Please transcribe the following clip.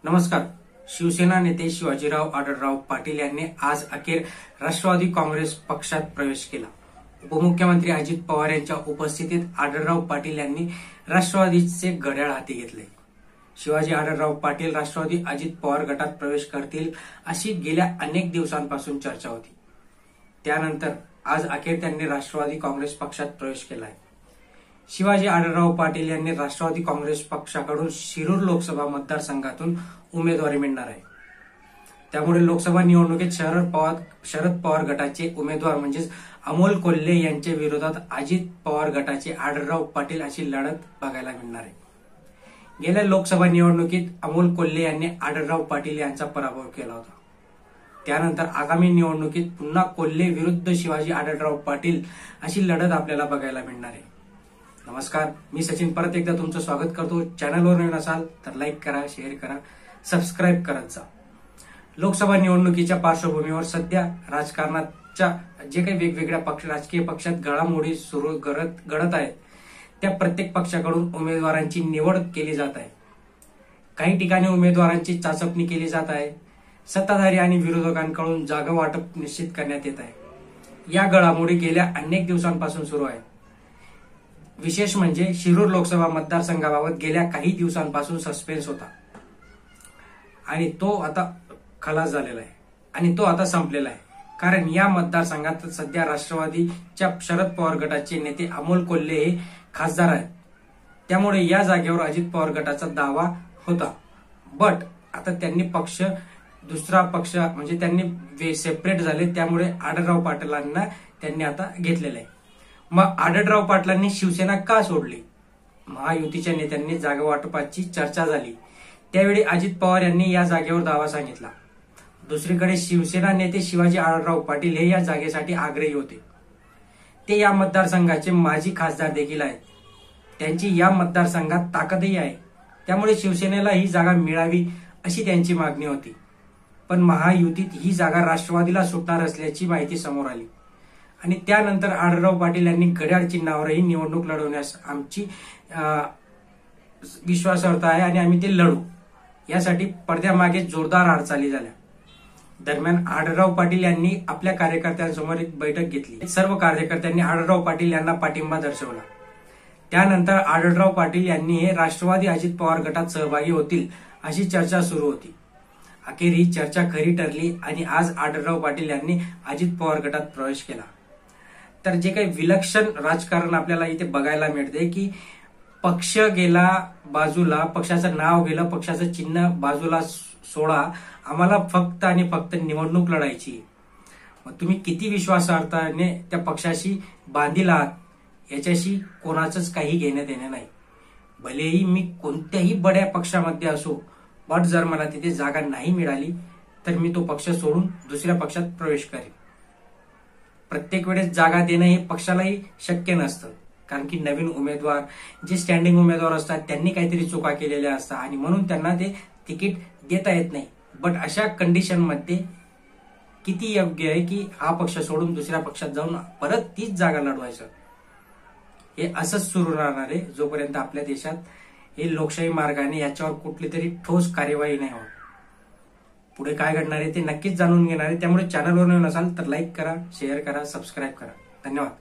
नमस्कार. शिवसेना नेते शिवाजीराव आढळराव पाटील यांनी आज अखेर राष्ट्रवादी काँग्रेस पक्षात प्रवेश केला. उपमुख्यमंत्री अजित पवार यांच्या उपस्थितीत आढळराव पाटील यांनी राष्ट्रवादीचे घड्याळ हाती घेतले. शिवाजी आढळराव पाटील राष्ट्रवादी अजित पवार गटात प्रवेश करतील अशी गेल्या अनेक दिवसांपासून चर्चा होती. त्यानंतर आज अखेर त्यांनी राष्ट्रवादी काँग्रेस पक्षात प्रवेश केलाय. शिवाजी आढळराव पाटील यांनी राष्ट्रवादी काँग्रेस पक्षाकडून शिरूर लोकसभा मतदारसंघातून उमेदवारी मिळणार आहे. त्यामुळे लोकसभा निवडणुकीत शरद पवार गटाचे उमेदवार म्हणजेच अमोल कोल्हे यांच्या विरोधात अजित पवार गटाचे आढळराव पाटील अशी लढत बघायला मिळणार आहे. गेल्या लोकसभा निवडणुकीत अमोल कोल्हे यांनी आढळराव पाटील यांचा पराभव केला होता. त्यानंतर आगामी निवडणुकीत पुन्हा कोल्हे विरुद्ध शिवाजी आढळराव पाटील अशी लढत आपल्याला बघायला मिळणार आहे. नमस्कार, मी सचिन परत एकदा तुमचं स्वागत करतो. चॅनलवर नवीन असाल तर लाईक करा, शेअर करा, सबस्क्राईब करत जा. लोकसभा निवडणुकीच्या पार्श्वभूमीवर सध्या राजकारणाच्या जे काही वेगवेगळ्या राजकीय पक्षात घडामोडी सुरू घडत आहेत त्या प्रत्येक पक्षाकडून उमेदवारांची निवड केली जात आहे. काही ठिकाणी उमेदवारांची चाचपणी केली जात आहे. सत्ताधारी आणि विरोधकांकडून जागा वाटप निश्चित करण्यात येत आहे. या घडामोडी गेल्या अनेक दिवसांपासून सुरू आहेत. विशेष म्हणजे शिरूर लोकसभा मतदारसंघाबाबत गेल्या काही दिवसांपासून सस्पेन्स होता आणि तो आता खलास झालेला आहे आणि तो आता संपलेला आहे. कारण या मतदारसंघात सध्या राष्ट्रवादीच्या शरद पवार गटाचे नेते अमोल कोल्हे हे खासदार आहेत. त्यामुळे या जागेवर अजित पवार गटाचा दावा होता. बट आता त्यांनी दुसरा पक्ष म्हणजे त्यांनी सेपरेट झाले. त्यामुळे आढळराव पाटलांना त्यांनी आता घेतलेलं आहे. मग आढळराव पाटलांनी शिवसेना का सोडली? महायुतीच्या नेत्यांनी जागा वाटपाची चर्चा झाली. त्यावेळी अजित पवार यांनी या जागेवर दावा सांगितला. दुसरीकडे शिवसेना नेते शिवाजी आढळराव पाटील हे या जागेसाठी आग्रही होते. ते या मतदारसंघाचे माजी खासदार देखील आहेत. त्यांची या मतदारसंघात ताकदही आहे. त्यामुळे शिवसेनेला ही जागा मिळावी अशी त्यांची मागणी होती. पण महायुतीत ही जागा राष्ट्रवादीला सुटणार असल्याची माहिती समोर आली आणि त्यानंतर आढळराव पाटील यांनी घड्याळ चिन्हावरही निवडणूक लढवण्यास आमची विश्वासार्हता आहे आणि आम्ही ते लढू यासाठी पडद्यामागे जोरदार हालचाली झाल्या. दरम्यान आढळराव पाटील यांनी आपल्या कार्यकर्त्यांसमोर एक बैठक घेतली. सर्व कार्यकर्त्यांनी आढळराव पाटील यांना पाठिंबा दर्शवला. त्यानंतर आढळराव पाटील यांनी हे राष्ट्रवादी अजित पवार गटात सहभागी होतील अशी चर्चा सुरू होती. अखेर ही चर्चा खरी ठरली आणि आज आढळराव पाटील यांनी अजित पवार गटात प्रवेश केला. तर जे काही विलक्षण राजकारण आपल्याला इथे बघायला मिळते की पक्ष गेला बाजूला, पक्षाचं नाव गेलं, पक्षाचं चिन्ह बाजूला सोडा, आम्हाला फक्त आणि फक्त निवडणूक लढायची. मग तुम्ही किती विश्वासार्थाने त्या पक्षाशी बांधील आहात याच्याशी कोणाचंच काही घेणं देणं नाही. भलेही मी कोणत्याही बड्या पक्षामध्ये असो, बट जर मला तिथे जागा नाही मिळाली तर मी तो पक्ष सोडून दुसऱ्या पक्षात प्रवेश करेन. प्रत्येक वेळेस जागा देणं हे पक्षालाही शक्य नसतं. कारण की नवीन उमेदवार जे स्टँडिंग उमेदवार असतात त्यांनी काहीतरी चुका केलेल्या असतात आणि म्हणून त्यांना ते तिकीट देता येत नाही. बट अशा कंडिशनमध्ये किती योग्य आहे की हा पक्ष सोडून दुसऱ्या पक्षात जाऊन परत तीच जागा लढवायचं? हे असंच सुरू राहणार आहे जोपर्यंत आपल्या देशात हे लोकशाही मार्गाने याच्यावर कुठली तरी ठोस कार्यवाही नाही होत. पुढे काय घडणार आहे ते नक्कीच जाणून घेणार आहे. त्यामुळे चॅनलवर नवीन असाल तर लाईक करा, शेअर करा, सबस्क्राईब करा. धन्यवाद.